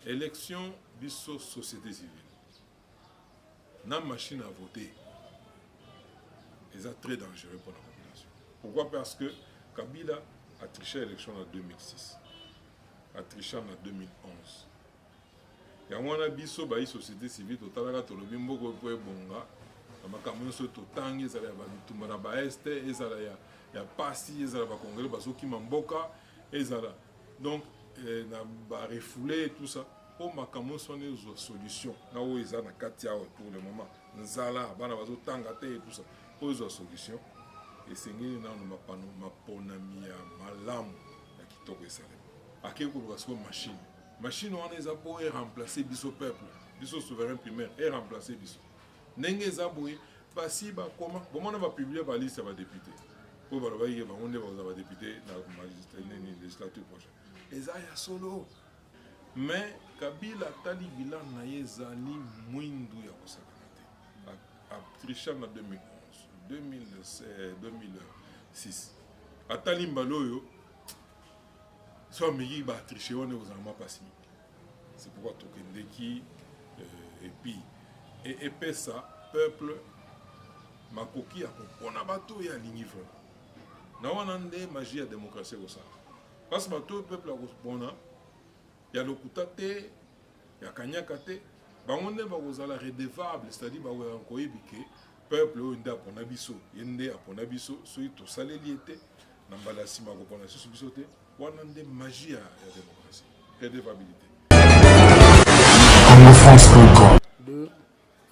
élection biso société civile na machine à voter est très dangereux pour la population. Pourquoi? Parce que Kabila a triché l'élection en 2006, a triché en 2011. Et on a biso ba société civile totalaka tolobi mboko po ebonga amakambo so totangi ezala ba bitumba na ba este ezala ya pasi ezala ba congolais bazoki mamboka ezala donc na ba refoulé tout ça pour makambo so ne zo solution na o ezana katia pour le moment nzala bana bazotanga te et tout ça pour zo solution et sengeli na no mapano maponami ya malamu ya kitoko esale akeko ko machine on les a pour remplacer biso peuple biso souverain primaire et remplacer biso ndenge zaboué basi ba comment bon on va publier ba liste ba député pour ba ba yeba on va député dans la législature prochaine ezaya solo mais Kabila tali bilan na yezali mwindu ya kosakana te a triché en 2011 2006 atali mbaloyo soit migi ba triché on est aux armes pas. C'est pourquoi Tokendeki et puis et ça peuple makoki a on bato ya linivre na wanande magie ya démocratie ko ça parce que bato peuple a ko ya lokuta te ya kanyaka te bangonde ba kozala redevable c'est-à-dire ba ko ibike peuple o nda pona biso yende apona biso so to saleli ete na mbala sima ko pona so biso te wanande magie ya démocratie redevabilité 2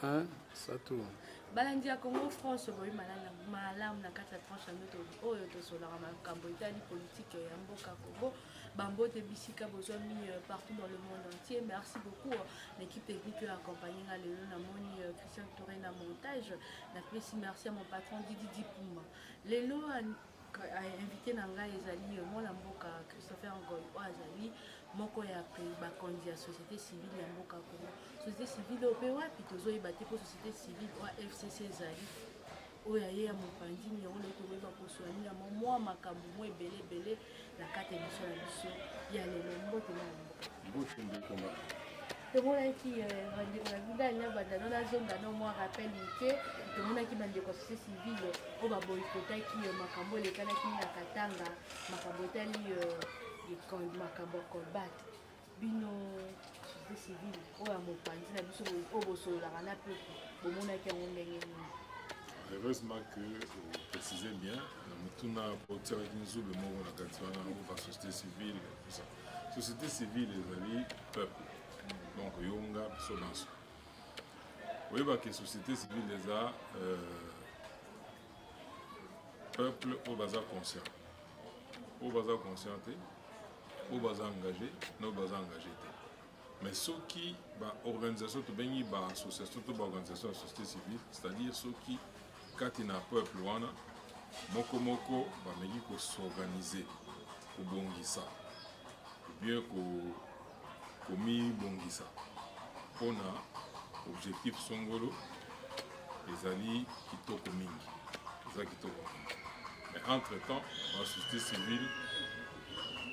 1 ça tourne balandi ya Congo France boyi malamu na kati ya tranche ya noto oyo tosolaka makambo etali politique ya mboka Congo bambote bisika bozwami partout dans le monde entier. Merci beaucoup l'équipe technique qui a accompagné na moni Christian Touré na montage na plus merci à mon patron Didi Dipuma lelo a invité na ngai ezali mwana mboka Christopher Ngoy azali moko ya ba candidat société civile ya mboka Congo société civile ope wapi tozoyeba te po société civile wa FCC ezali oyo aye ya mopandi yango lelo tokoyeba kosoani ya mwa makambo mo ebele na kati émission na biso ya lelo mbote na mboka tomonaki bandeko na vida nya bandano nazonga no mwa rappel ke tomonaki bandeko ya société civile oyo baboyikotaki makambo elekanaki na Katanga makambo etali makambo ya combat bino société civile oyo ya mopandi na biso oyo bosololaka na peuple bomonaki yango ndenge nini? Heureusement que vous précisez bien, nous avons porté avec nous le mot de la société civile. La société civile est le peuple. Donc, Yonga, Sobanso. Vous voyez que la société civile est le peuple au bazar conscient. Au bazar conscienté, au bazar engagé, au bazar engagé. Mais ceux qui, organisation, association, organisation de la société civile, c'est-à-dire ceux qui kati na peuple wana moko moko bameki ko s'organiser ko bongisa bien ko mi bongisa pona objectif songolo ezali kitoko mingi ezali kitoko mingi mais entre temps la société civile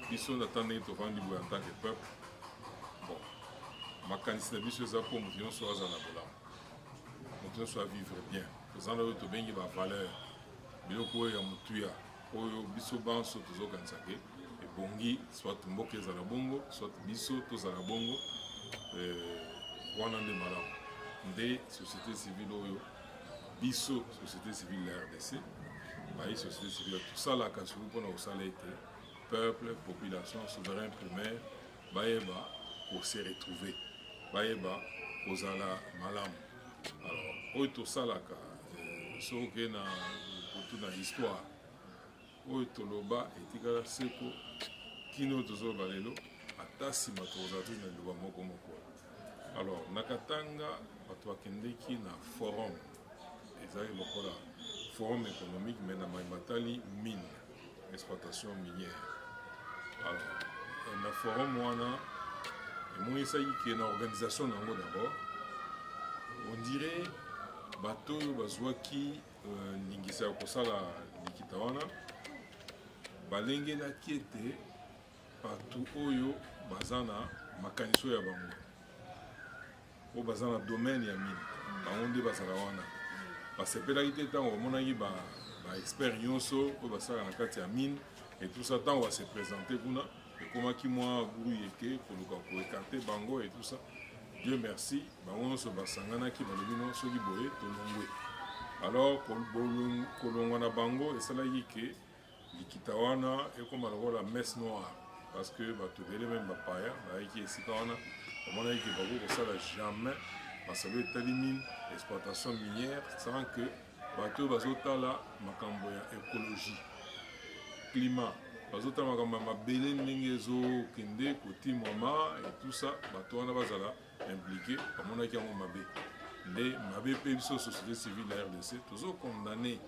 biso natande to vandi bo en tant que peuple bon makanisi na biso za po mutu nyonso azala bolamu mutu nyonso vivre bien tozana oyo tobengi bavaleur biloko oyo ya motuya oyo biso banso tozokanisaka ebongi soit mboka ezala bongo soit biso tozala bongo wana nde malamu nde société civile oyo biso société civile la RDC bayi société civile tosalaka surtout mpona kosala ete peuple population souverain primaire bayeba kose retrouver bayeba kozala malamu alors oyo tosalaka soki na histoire oyo toloba etikala seko kino tozoloba lelo ata nsima tokozala te na liloba moko moko alors na Katanga bato bakendeki na forum ezali lokola forum économique mais na batali mine exploitation minière alors na forum wana emonisaki ke na organisation nango d'abord on dirait bato oyo bazwaki lingisa ya kosala likita wana balengelaki ete bato oyo baza na makanisi oyo ya bango oyo baza na domaine ya mine bango nde bazala wana basepelaki te ntango bamonaki baexpert nyonso oyo basalaka na kati ya mine et tout ça ntango base présente kuna ekomaki mwa guru yeke koluka koekarte bango et tout ça. Dieu merci bango nyonso basanganaki balobi no soki boye tolongwe. Alors kolongwa na bango esalaki ke likita wana ekoma lokola messe noire parce que bato ebele meme bapaya bayaki esika wana bamonaki ke bako kosala jamais masolo etali mine exploitation minière sans que bato oyo bazotala makambo ya écologie climat bazotala makambo ya mabele ndenge ezokende kotimwama et tout ça bato wana bazala impliqué bamonaki yango mabe nde mabe mpe biso société civile ya RDC tozokondane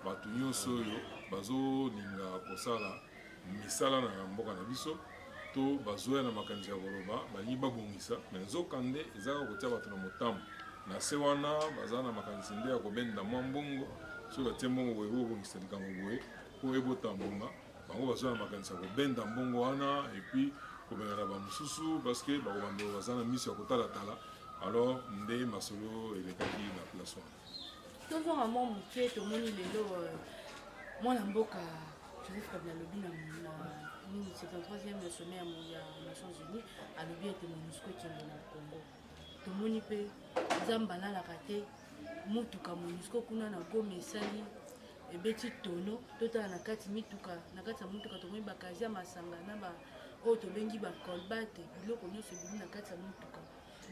bato nyonso oyo bazolinga kosala misala na mboka na biso to bazoya na makanisi ya koloba balingi babongisa me nzokande ezaka kotia bato na motambo na se wana baza na makanisi nde ya kobenda mwa mbongo soki batie mbongo boye kobongisa likambo boye po ebotambonga bango bazoya na makanisi ya kobenda mbongo wana epuis kobengana bamosusu parceke bakobanda baza na miso ya kotalatala alors nde masolo elekaki na place wana tozonga mwa moke tomoni lelo mwana mboka Joseph Kabila alobi na 73e sommet ya Nations Unies alobi ete MONUSCO ekende na Congo tomoni mpe nzambe alalaka te motuka MONUSCO kuna na Goma esali ebeti tono totala na kati mituka na kati ya motuka tomoni bakazi ya masanga na oyo tobengi bacolbate biloko nyonso ebimi na kati ya motuka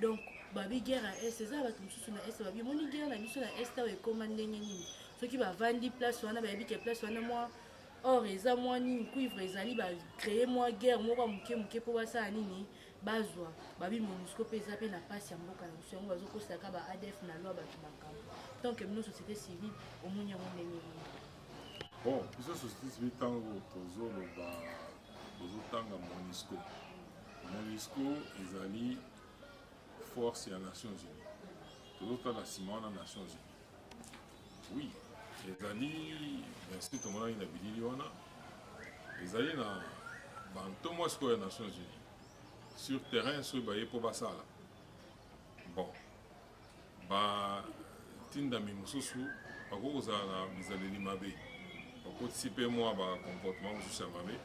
donc babi guerre ya est eza bato mosusu na est babi moni guerre na biso na est ayo ekoma ndenge nini soki bavandi place wana bayebi ke place wana mwa or eza mwa nini cuivre ezali bacreye mwa guerre moko moke moke mpo basala nini bazwa babi MONUSCO mpe eza mpe na pasi ya mboka na biso yango bazokosaka ba ADF na lwa bato makambo donc mino société civile omoni yango ndenge nini bon biso société civile ntango tozotanga MONUSCO ezali force ya Nations Unies tozotala nsima wana Nations Unies oui ezali merci tomonaki na bilili wana ezali na bantomo sikoyo ya Nations Unies sur terrain soki baye mpo basala bon batindami mosusu bakoki kozala na bizaleli mabe bakotisi mpe mwa bacomportement mosusu ya mabe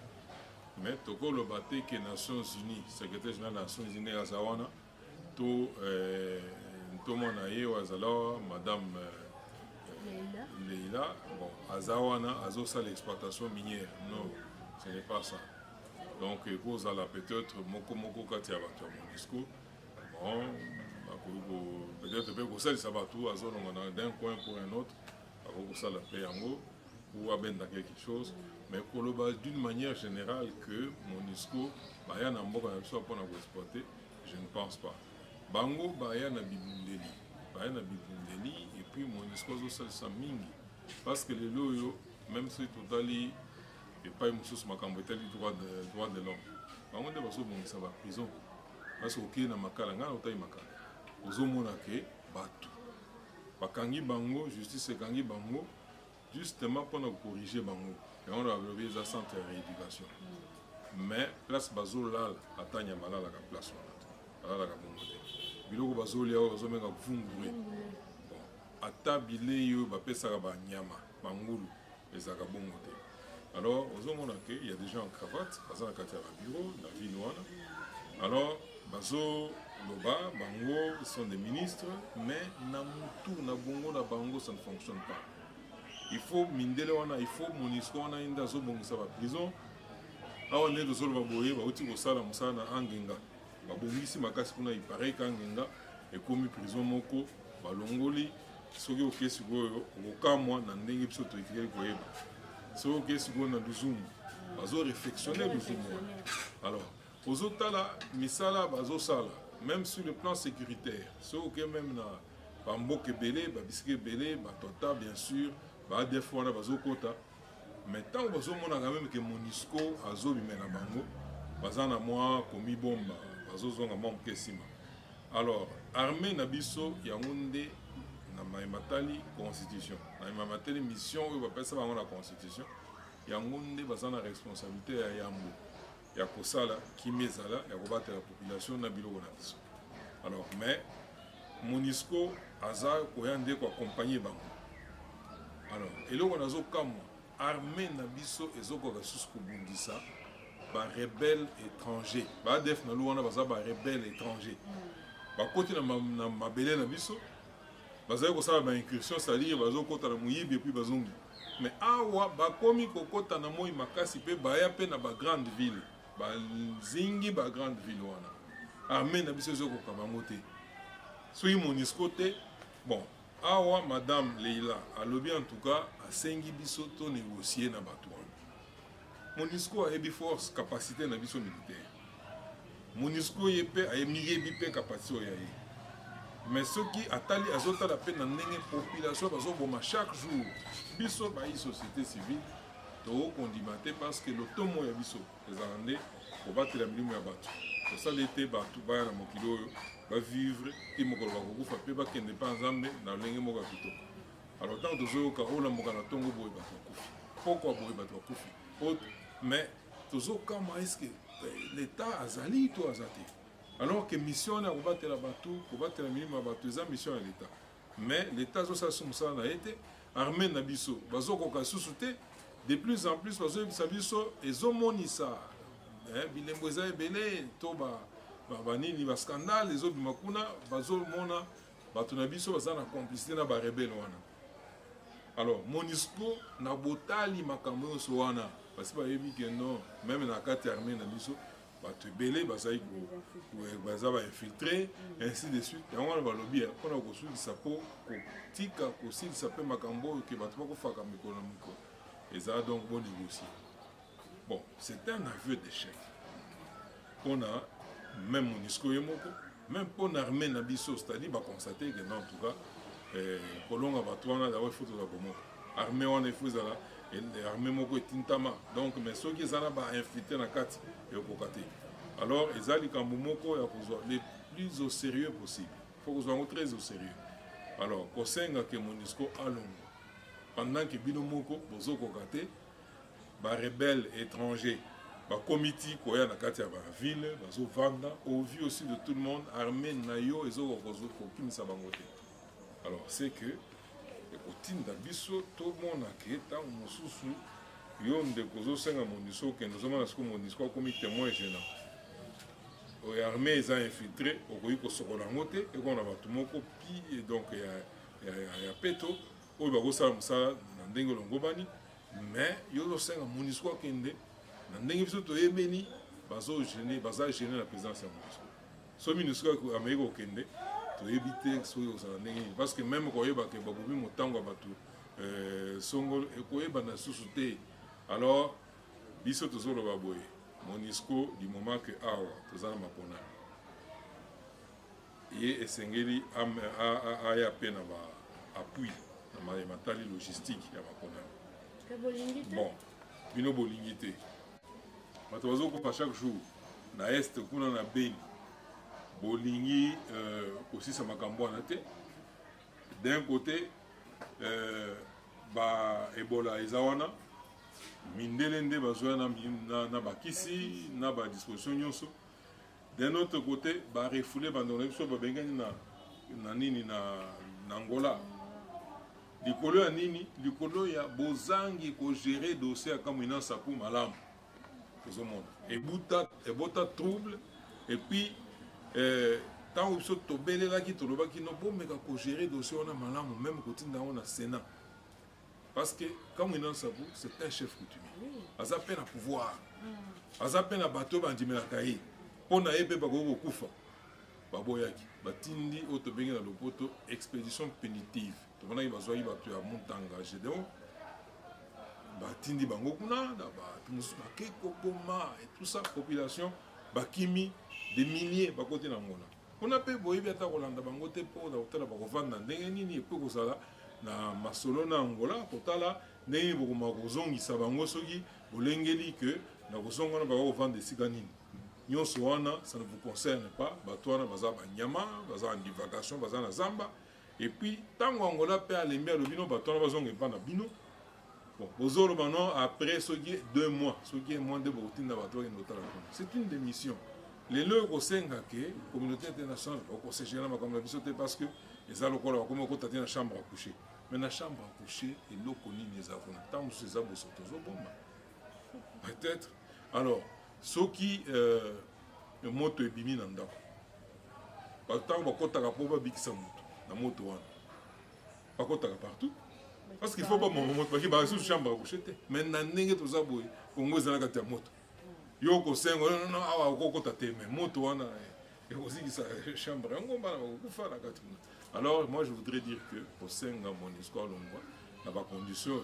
mais tokoloba te ke Nations Unies secrétaire général ya Nations Unies ndenge aza wana to ntomona ye oyo azala madame Leila bon aza wana azosala exploitation minière non ce n'est pas ça donc ekozala peut-être moko kati ya bato ya MONUSCO bon peut-être mpe kosalisa bato azolonga d'un coin pour un autre akoki kosala mpe yango ou abenda quelque chose mais koloba d'une manière générale que MONUSCO baya na mboka na biso mpona koexploiter je ne pense pas bango baya na bibundeli et puis MONUSCO azosalisa mingi parce que lelo oyo même soki totali epai mosusu makambo etali droit de l'homme bango nde bazobongisa baprison parce que okei na makala ngai na otali makala ozomona ke bato bakangi bango justice ekangi bango justement mpona kokorrige bango yango na balobi eza centre ya rééducation mais place bazolala ata nyama alalaka place wana balalaka bongo te biloko bazolia oyo bazomenga vungure bon ata bilei oyo bapesaka banyama bangulu ezalaka bongo te alors ozomona ke y a des gens en cravate baza na kati ya babureau na ville wana alors bazoloba bango sont des ministres mais na mutu na bongo na bango ça ne fonctionne pas il faut mindele wana il faut MONUSCO wana inde azobongisa baprison awa nde tozoloba boye bauti kosala mosala na angenga babongisi makasi kuna ipareil ka angenga ekomi prison moko balongoli soki okei sikoyo okokamwa na ndenge biso toetikeli koyeba soki okei sikoyo na luzumu bazorefectionne luzumu wana alors ozotala misala bazosala même sur le plan sécuritaire soki okei même na bamboka ebele babisika ebele batota bien sûr baadef wana bazokota mais ntango bazomonaka meme ke MONUSCO azobimela bango baza na mwa komibomba bazozonga mwa moke nsima alors armée na biso yango nde na mayematali constitution na mayematali mission oyo bapesa bango na constitution yango nde baza na responsabilité ya yambo ya kosala kimi ezala ya kobatela population na biloko na biso. Alors mais MONUSCO aza koya nde koaccompagne bango. Alors eloko nazokamwa armée na biso ezokoka susu kobundisa barebelle étranger baadef na lo wana baza barebelle étranger bakoti na mabele na biso bazali kosala baincursion c'est-à-dire bazokota na moyibi epuis bazongi. Mais awa bakomi kokota na moi makasi mpe baya mpe na bagrande ville bazingi bagrande ville wana armée na biso ezokoka bango te soki MONUSCO te. Bon awa madame Leila alobi en tout cas asengi biso to négocier na bato wana. MONUSCO ayebi force capacité na biso militaire, MONUSCO ye mpe ayebi mpe capacité oyo ye. Mais soki atali azotala mpe na ndenge population bazoboma chaque jour biso bayi société civile tokondima te parce que lotomo ya biso ezala nde kobatela milimo ya bato kosala ete bato baya na mokili oyo bavivre ti mokolo bakokufa mpe bakende mpa nzambe na lolenge moko ya kitoko. Alors ntango tozoyoka olamoka na ntongo boye bato bakufi pokwa boye bato bakufi mais tozokama eske l'état azali to aza te. Alors que mission ya kobatela bato kobatela milimo ya bato eza mission ya l'état, mais l'état azosala so mosala na ye te. Armée na biso bazokoka susu te, de plus en plus bazoyebisa biso ezomonisa bilembo eza ebele to banini bascandale ezobima kuna bazomona bato na biso baza na complicité na barebele wana. Alors MONUSCO na botali makambo nyonso wana parce que bayebi ke non même na kati ya armée na biso bato ebele bazali baza bainfiltré ainsi de suite. Yango wana balobi mpona kosulisa mpo kotika kosilisa mpe makambo oyo ke bato bakofaka mikolo na mikolo ezala donc bon négocier. Bon c'est un aveu d'échec mpona même MONUSCO ye moko même mpona armée na biso, c'est-à-dire baconstate ke non en tout cas kolonga bato wana d'abord ifo tozala komoko armée wana ifo ezala armée moko etintama donc mais soki eza na bainfiltré na kati ekoka te. Alors eza likambo moko ya kozwa le plus au sérieux possible, faut kozwa yango très au sérieux. Alors kosenga ke MONUSCO alongo pendant que bino moko bozokoka te barebelle étranger bakomiti koya na kati ya baville bazovanda au vu aussi de tout le monde armée na yo ezokokimisa bango te. Alors c'est que ekotinda biso tomonake ntango mosusu yo ndeko ozosenga MONUSCO okende ozomona siko MONUSCO akomi témoin gênant oyo armée eza infiltré okoki kosokola yango te ekona bato moko pi donc ya peto oyo bakosala mosala na ndenge olongobani. Mais yo ozosenga MONUSCO akende na ndenge biso toyebeni baza gêné na présence ya MONUSCO. So MONUSCO ameki kokende toyebi te soki kozala ndenge nini parce que même koyeba ke bakomi motango ya bato songolo ekoyeba na susu te. Alors biso tozoloba boye MONUSCO du moment que awa toza na mapona ye esengeli aya mpe na baappui na matali logistique ya mapona. Bon bino bolingi te bato bazokopa chaque jour na este kuna na Beni bolingi kosisa makambo wana te. D'un côté Ebola eza wana mindele nde bazwa na bakisi na badisposition nyonso. D'un autre côté barefoule bandona biso babengani na nini na Angola likolo ya nini likolo ya bozangi kogere dossier ya Kamwina Nsapu malamu tozomona ebota trouble et puis ntango biso tobelelaki tolobaki no bomeka kogere dossier wana malamu même kotinda yango na Sénat parce que Kamwina Nsapu c'est un chef coutumier aza mpe na pouvoir aza mpe na bato bandimelaka ye mpo na ye mpe bakoki kokufa baboyaki batindi oyo tobengi na lopoto expédition punitive tomonaki bazwaki bato ya Montanga Gédéon batindi bango kuna na bato mosusu bakei koboma et tout ça population bakimi des milliers bakoti na ngona kuna mpe boyebi ata kolanda bango te mpo na kotala bakovanda ndenge nini epe kozala na masolo na Angola kotala ndenge bokoma kozongisa bango soki bolengeli ke na kozonga wana bakovanda esika nini nyonso wana ça ne vous concerne pas bato wana baza banyama baza en divagation baza na zamba et puis tango Angola pe alembi alobi no bato wana bazonga epa na bino Bon, Bozolo maintenant, après, ce qui est 2 mois, ce qui est moins de routine d'abattoir et notamment. C'est une démission. Les leurs au sein de la communauté internationale, au conseil général, comme la vision, parce que les alcool, comme on a la chambre à coucher. Mais la chambre à coucher, et l'eau connue, les avons. Tant que ces abos sont aux bombes. Peut-être. Alors, ce qui est moto et bimi dans le par tant que tu as pas big sa moto, la moto. Par contre, tu as partout. Parce qu'il ne faut pas mon moto, parce qu'il y a une chambre à coucher. Mais il y a des gens qui ont des moto. Yoko sengo non awa koko tateme moto wana et aussi sa chambre ngomba na faire la carte. Alors moi je voudrais dire que au senga mon histoire longwa na ba condition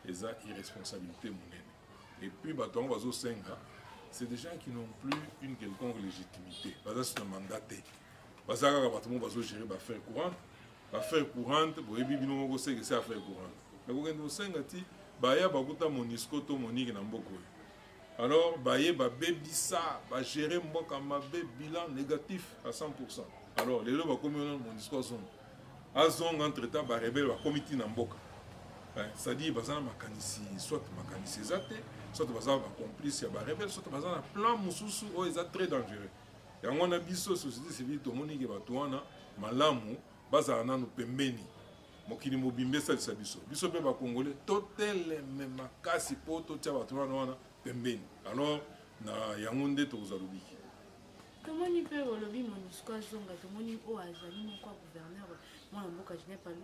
eza irresponsabilité monene. Et puis baton bazo senga c'est des gens qui n'ont plus une quelconque légitimité. Baza c'est un mandaté. Baza ka baton bazo gérer ba faire courante. Ba faire courante bo ebi bino moko c'est que c'est affaire courante. Mais ko ngendo senga ti ba ya ba kuta monisco to monique na mboko. Alors, baye ba bebisa, ba gérer mboka mabe bilan négatif à 100%. Alors, les gens comme mon discours sont azong entre temps ba rebelle ba comité na mboka. C'est-à-dire bazana makanisi, soit makanisi zate, soit bazana ba complice ya ba rebelle, soit bazana plan mususu o eza très dangereux. Et on a biso société civile to moni ke batwana malamu bazana nanu pembeni. Mokili mobimbe sa biso. Biso pe ba congolais totel même makasi poto tia batwana wana. Alors, na yangonde tozalobi. Tomoni pe olobi MONUSCO zonga tomoni o azali moko gouverneur mwana mboka je n'ai pas lu.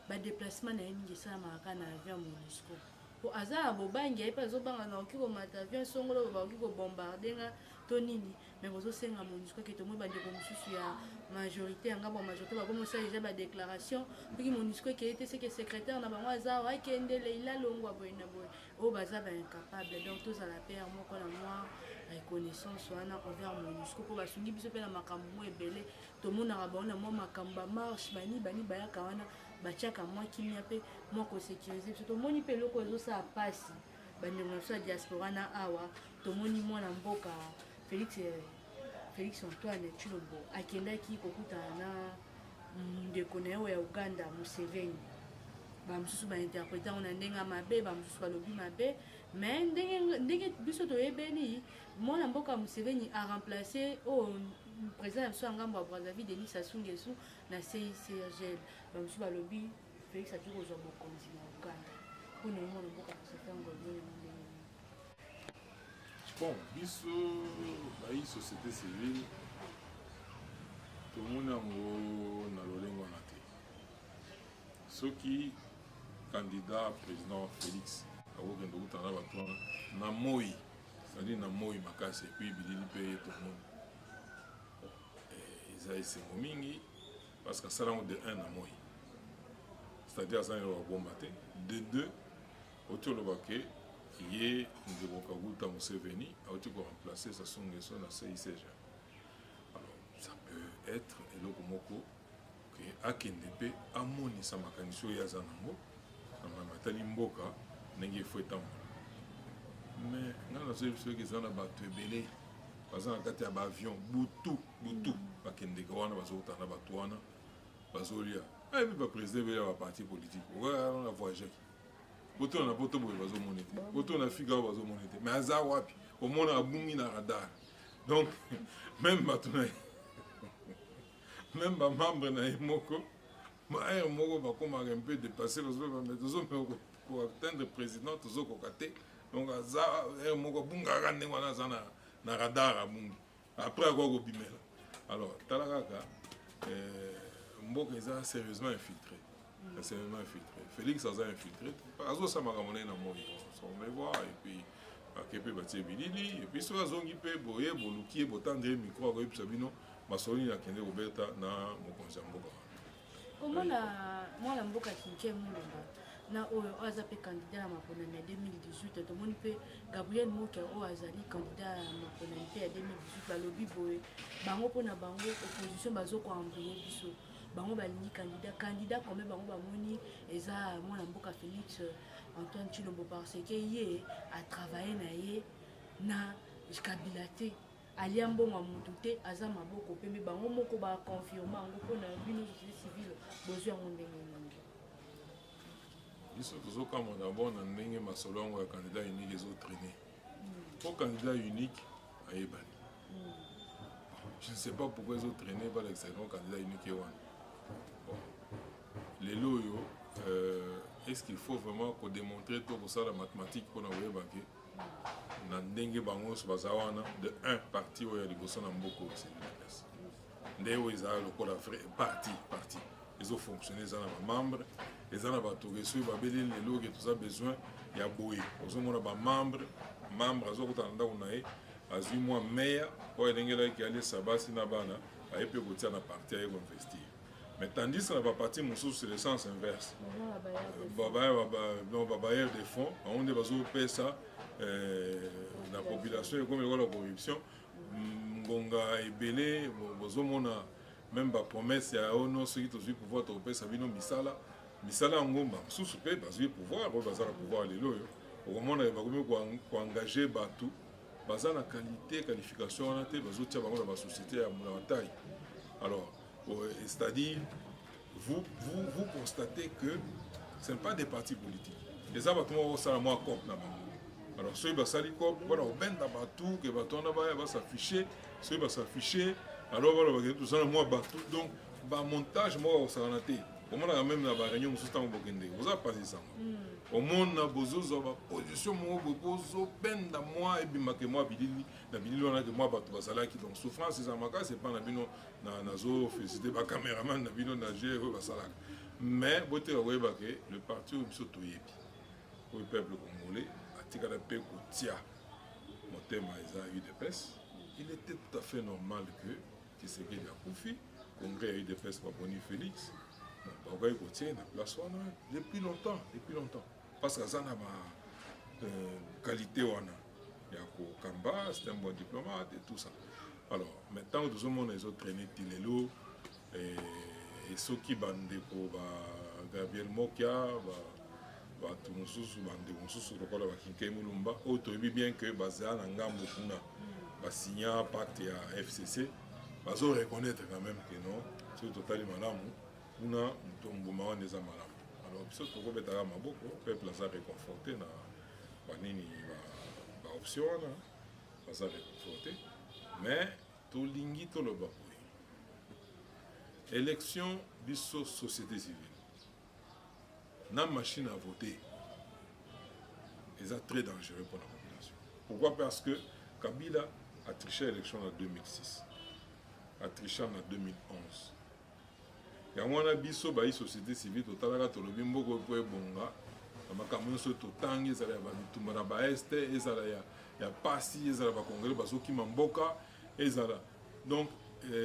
Ba déplacement na yingi sa maka na avion MONUSCO. Po azala bobangi pa zo banga na okiko mata avion songolo ba okiko bombarder nga tonini mais bozo senga MONUSCO ke tomoni ba ndeko mususu ya majorité anga ba majorité ba komo sa déjà ba déclaration puis MONUSCO qui était ce que secrétaire na bango azala wa kende leila longwa boyina boy o baza ba incapable donc tous à la paire moko na moi reconnaissance wana envers MONUSCO pour basungi biso pe na makambo mo ebele tomonaka bango na mo makambo ba marche bani bayaka wana batiaka mwa kimia pe moko sécuriser biso tomoni pe eloko ezosala pasi bandeko na biso ya diaspora na awa tomoni mwana mboka Félix Antoine Tshilombo akendaki kokutana na ndeko na ye ya Uganda Museveni bamosusu bainterprete yango na ndenge ya mabe bamosusu balobi mabe mais ndenge biso toyebeli mwana mboka Museveni a remplacé président ya biso ya ngambo ya Brazzaville Denis Sassou Nguesso na CICRGL bamosusu balobi Félix ati kozwa bokonzi na Uganda mpona ye mwana mboka kosetango bon, biso bayi société civile tomoni yango na lolengo wana te soki candidat président Félix akokende kutana bato wana na moi c'est-à-dire na moi makasi epuis bilili mpe tomoni eza esengo mingi parce que asala yango de 1 na moi c'est-à-dire aza nelo babomba te de 2 oti olobake ye ndeko Kaguta Museveni a été remplacé Sassou Nguesso na CICG. Alors ça peut être eloko moko que akende pe amoni sa makanisi oyo aza nango na matali mboka ndenge efo etambola mais nga nazoyi biso eke eza na bato ebele baza na kati ya baavion butu bakendeka wana bazokutana na bato wana bazolia epi baprésident ebele ya baparti politique okaa voyageki boto na poto boye bazomona te boto na fika oyo bazomona te mais aza wapi omona abungi na radar donc même bato na ye même bamembre na ye moko maere moko bakomaka un peu dépassé bazobame tozomeka koatteindre président tozokoka te donc aza ere moko abungaka ndenge wana aza na radar abungi après akoka kobimela alors tala kaka mboka eza sérieusement infiltré. Sérieusement infiltré. Félix a infiltré. Azo Samara Moné na moi. On va voir et puis Akepe Batie Bilili et puis sur la zone qui peut boyer boluki botandre micro ko yebisabino masoni na kende Roberta na mokonzi mboka. Omona mwana mboka kinke mulonga na oyo azape candidat à maponami ya 2018 tomoni pe Gabriel Moka o azali candidat à maponami ya 2018 balobi boye bango pona bango opposition bazoko ambrier biso bango balingi candidat comme bango bamoni eza mwana mboka Félix Antoine Tshilombo parce que ye a travaillé na ye na Kabila te alia mbongo mutu te aza maboko pembe bango moko ba confirmer yango pona bino société civile besoin yango ndenge nini biso tozokama d'abord na ndenge masolo yango ya candidat unique ezotraîner. Pour candidat unique ayebani. Je ne sais pas pourquoi ils ont traîné par l'excellent candidat unique. Bon. Les loyaux, est-ce qu'il faut vraiment démontrer tout ça la mathématique pour envoyer banquet? Dans dengue bangos bazawana de un parti où il y a des bossons en beaucoup c'est le des où ils ont le code vrai parti ils ont fonctionné ils ont des membres ils ont des touristes ils ont des lots que tout ça besoin il y a boy ils ont des membres ils ont des azui moi meilleur pour les qui allaient sabat sinabana et puis côté na parti à investir mais tandis que la partie musu c'est le sens inverse babayer des fonds on est basé au ça la population est comme la corruption ngonga ebele bozomona même ba promesse ya ono ceux qui tozui pouvoir topé sabino misala ngomba musu pe bazui pouvoir ba bazala pouvoir lelo au moment na bakomi ko engager batu bazana qualité qualification on a été bazotia bango na ba société ya taille alors c'est-à-dire vous constatez que ce n'est pas des partis politiques les abattements au sala moi comme na alors ceux qui sont voilà au ben d'abatou que baton va s'afficher ceux qui s'afficher alors voilà tout ça moi batou donc ba montage moi au salanaté au moins même na ba réunion sous temps bokende vous a passé ça au monde na bozozo ba position moi bozo ben da moi et bimake moi bilili na bilili on a que moi batou basala qui donc souffrance c'est amaka c'est pas na bino na zo féliciter ba caméraman na bino na gérer basala mais boté ouais ba que le parti au biso toyebi au peuple congolais il était tout à fait normal que ce qu'il y a Koufi, Congrès a eu des fesses pour Boni Félix, depuis longtemps. Parce que ça n'a pas qualité. Il y a Kamba, c'est un bon diplomate et tout ça. Alors, maintenant, tout le monde a traîné Tilelo et ceux qui bandent pour Gabriel Mokia. Bato mususu bande mususu lokola bakinke mulumba o toyebi bien que baza na ngambo kuna basigna pacte ya FCC bazo reconnaître quand même que non c'est totalement malamu kuna mtombuma wana eza malamu alors biso tokobetaka maboko peuple aza réconforté na banini ba option wana baza réconforté mais tolingi toloba boye élection biso société civile la machine à voter est très dangereux pour la population. Pourquoi? Parce que Kabila a triché l'élection en 2006, a triché en 2011. Il y a un biso ba société civile totalaka tolobi mboko po ebonga amakambo so totangi ezala ba bitumba ba este ezala ya pasi ezala ba congolais bazoki mamboka ezala donc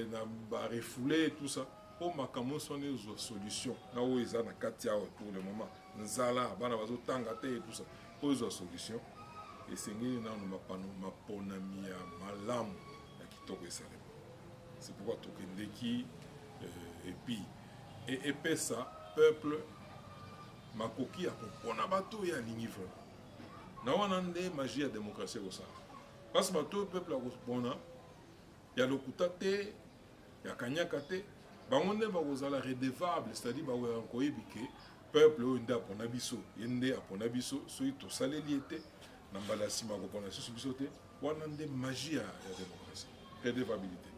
na ba refoulé tout ça. Pour makambo sonné aux solutions là où ils ont na katia pour le moment nzala bana bazo tangate et tout ça pose aux solutions et c'est ngina no mapano maponami ya malamu ya kitoko esalema c'est pourquoi tokendeki et puis et ça peuple makoki ya kopona bato ya lingi vraiment na wana nde magie ya démocratie ko ça parce que bato peuple ya kopona ya lokuta te ya kanyaka te bangonde bakozala redevable c'est-à-dire bakoyebi ke peuple oyo nde apona biso ye nde apona biso soki tosaleli ete na mbala nsima akopona susu biso te wana nde magie ya démocratie redevabilité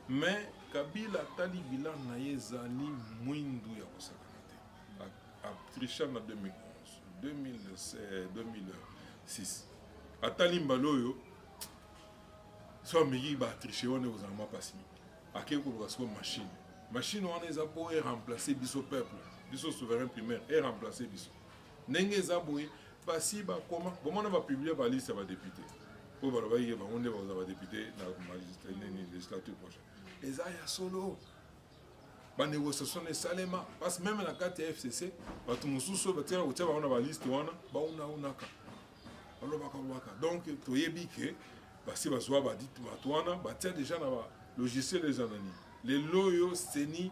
mais Kabila atali bilan na ye ezali mwindu ya kosakana te atricha na 2011 2006 atali mbala oyo so ameki baatriche wana ekozalama mpasi mingi akei koluka siko machine wana eza po remplacer biso peuple biso souverain primaire remplacer biso ndenge eza boye basi bakoma bomona bapublie baliste ya badepute oyo balobaki bango nde bakozala badepute na législature prochaine eza ya solo banégociation esalema parce que même na kati ya FCC bato mosusu oyo batikala kotia bango na baliste wana baunaunaka balobaka donc toyebi ke basi bazwa bato wana batia déjà na balogiciel eza na nini les loyaux seni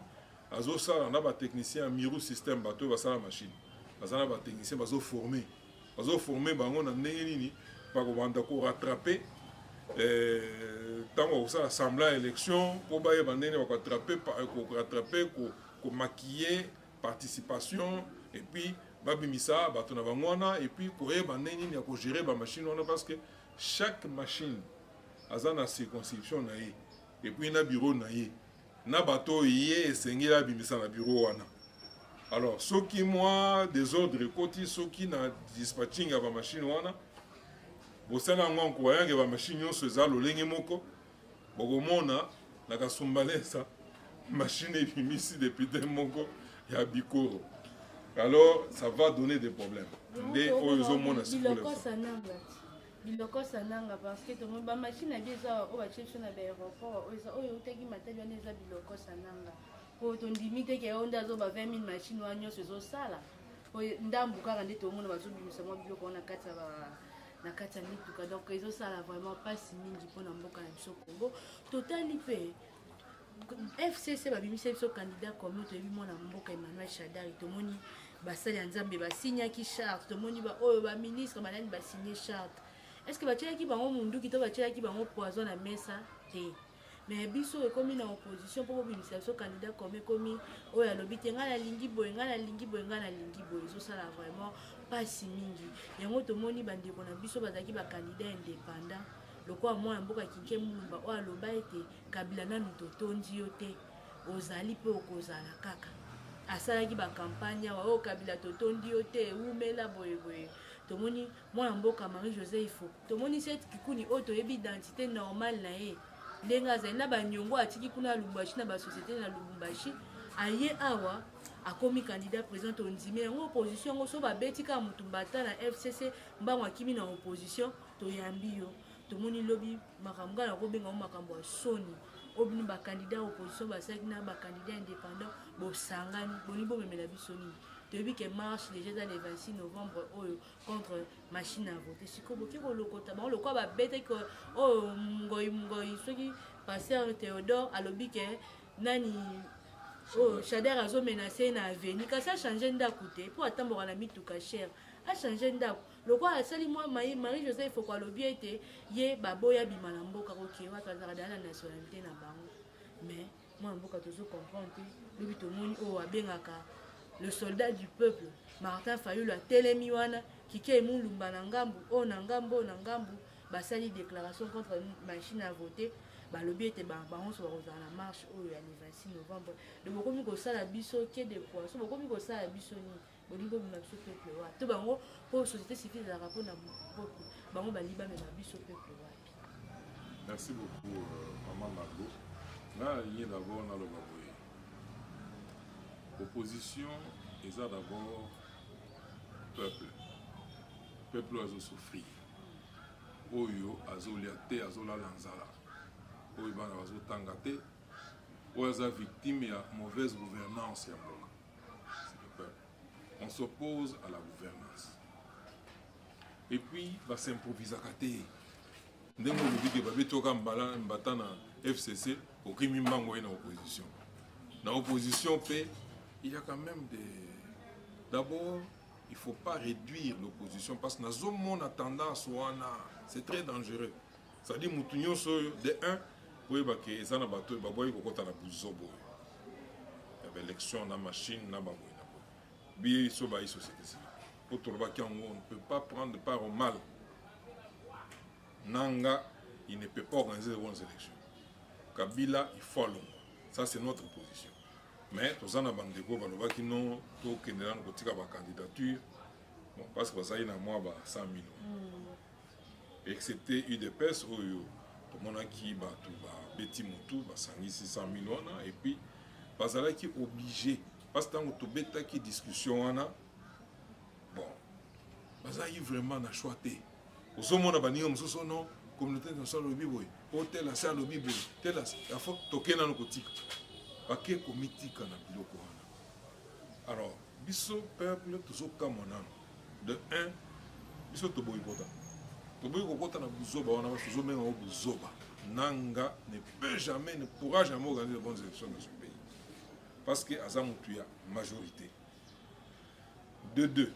azo sala na ba technicien miru système bato basala machine bazana ba technicien bazo former bango na ndenge nini ba ko banda ko rattraper tango ça assembler élection pour baye bandene ba ko rattraper ko maquiller participation et puis babimisa bato na bango wana et puis koyeba ndenge ya kogere bamachine wana parce que chaque machine aza na circonscription na ye et puis na bureau na ye na bato ye esengeli abimisa na bureau wana. Alors soki moi désordre ekoti soki na dispatching ya bamachine wana bosala yango enkoyange bamachine nyonso eza lolenge moko bokomona na kasumbalesa machine ebimisi député moko ya bikoro. Alors ça va donner des problèmes. Nde oyo ezomona biloko sananga parce que tout le monde machine abi eza o ba chef na aéroport oyo utaki matali wana eza biloko sananga po to ndimi te ke onda zo ba 20000 machine wana nyonso ezosala oyo ndambu kaka nde to mona bazobimisa mwa biloko wana kati ya mituka donc ezosala vraiment pasi mingi mpona mboka na biso Congo totali mpe FCC babimisa biso candidat comme toyebi mwana mboka Emmanuel Shadari tomoni basali ya nzambe basignaki charte tomoni oyo baministre banani basigne charte. Est-ce que batielaki bango munduki to batielaki bango poison na mesa te? Mais biso ekomi na opposition mpo bobimisa biso candidat comme ekomi oyo alobi te ngai nalingi boye ngai nalingi boye ngai nalingi boye ezosala vraiment pasi mingi. Yango tomoni bandeko na biso bazalaki bacandidat indépendant lokola mwana mboka Kinke Mulumba oyo aloba ete Kabila nanu totondi yo te ozali mpe okozala kaka asalaki bakampagne awa oyo Kabila totondi yo te umela boyeboye. Tomoni mwana mboka Marie-Josée Ifo tomoni cette kikuni oyo toyebi identité normale na ye ndenge azali na banyongo atiki kuna Lubumbashi na basociété na Lubumbashi aye awa akomi candidat président ondimi yango opposition yango so babeti kaka mutu mbata na FCC mbango akimi na opposition toyambi yo. Tomoni lobi makambo na kobenga makambo ya soni obini bacandidat opposition basalaki na bacandidat indépendant bosangani boni bomemela biso nini toyebi ke marche déjà dans le 26 novembre oyo contre machine à voter siko boki kolokota bango lokola babetaki oyo ngoi soki pasteur Théodore alobi ke nani Shader azomenase na aveni kasi achange ndako te mpo atamboka na mituka cher achange ndako lokola asali mwa Marie-Josée Ifo alobi ete ye baboya bima na mboka koke wato azalaka dala na nationalité na bango mais mwana mboka tozo comprendre te lobi tomoni oyo abengaka le soldat du peuple Martin Fayulu atelemi wana Kike Mulumba na ngambu oyo na ngambu basali déclaration contre machine à voter balobi ete bango so bakozala na marche oyo ya le 26 novembre de bokomi kosala biso ke de poisson bokomi kosala biso ni bolingo bima biso peuple wapi to bango po société civile ezalaka mpona peuple bango baliba mema biso peuple wapi. Merci beaucoup maman Margot. Là il y a d'abord na loba boye opposition eza d'abord peuple azo souffrir oyo azolia te azolala nzala oyo bana bazotanga te oyo aza victime ya mauvaise gouvernance ya mboka. C'est le peuple. On s'oppose à la gouvernance et puis basimprovisaka te ndenge olobi ke babetoka mbata na FCC okimi mbango ye na opposition. Na opposition pe il y a quand même d'abord il faut pas réduire l'opposition parce que nous avons tendance c'est très dangereux. Ça dit mutu nyonso de un pour que ezana bato baboyi kokota na buzobo. Il y avait élection na machine na baboyi na boyi. Bi so ba société civile. Pour trouver qu'on ne peut pas prendre part au mal. Nanga il ne peut pas organiser de bonnes élections. Kabila il faut l'homme. Ça c'est notre position. Mais tous en abandeko baloba ki non to kendela ko tika ba candidature bon parce que ça y na moi ba 100 millions excepté UDPS oyo to mona ki ba tout ba beti mutu ba 600 millions et puis bazala ki obligé parce que tant to beta ki discussion wana bon bazala y vraiment na choix té ozomona ba ninga musoso non communauté internationale lobi boy hôtel la salle lobi boy tel la faut tokena no ko tika paquet comitika na biloko wana. Alors biso peuple tozoka monano de un biso toboyi kota na buzoba wana parce que tozomenga o buzoba nanga ne peut jamais ne pourra jamais organiser de bonnes élections dans ce pays parce que aza mutu ya majorité. De deux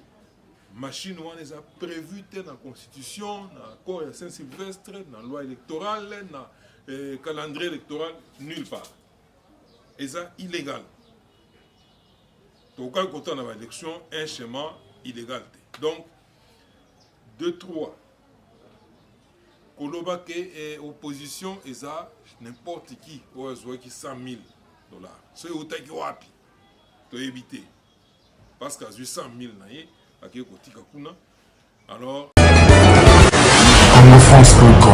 machine wana eza prévu te na constitution na accord ya Saint-Sylvestre na loi électorale na calendrier électoral nulle part. Et ça illégal. Donc quand on a l'élection, un schéma illégal. Donc, 2-3. Koloba que opposition et ça, n'importe qui, ou qui 100 000 $. C'est où tu wapi, tu éviter. Parce qu'à 100 000 naïe, à qui alors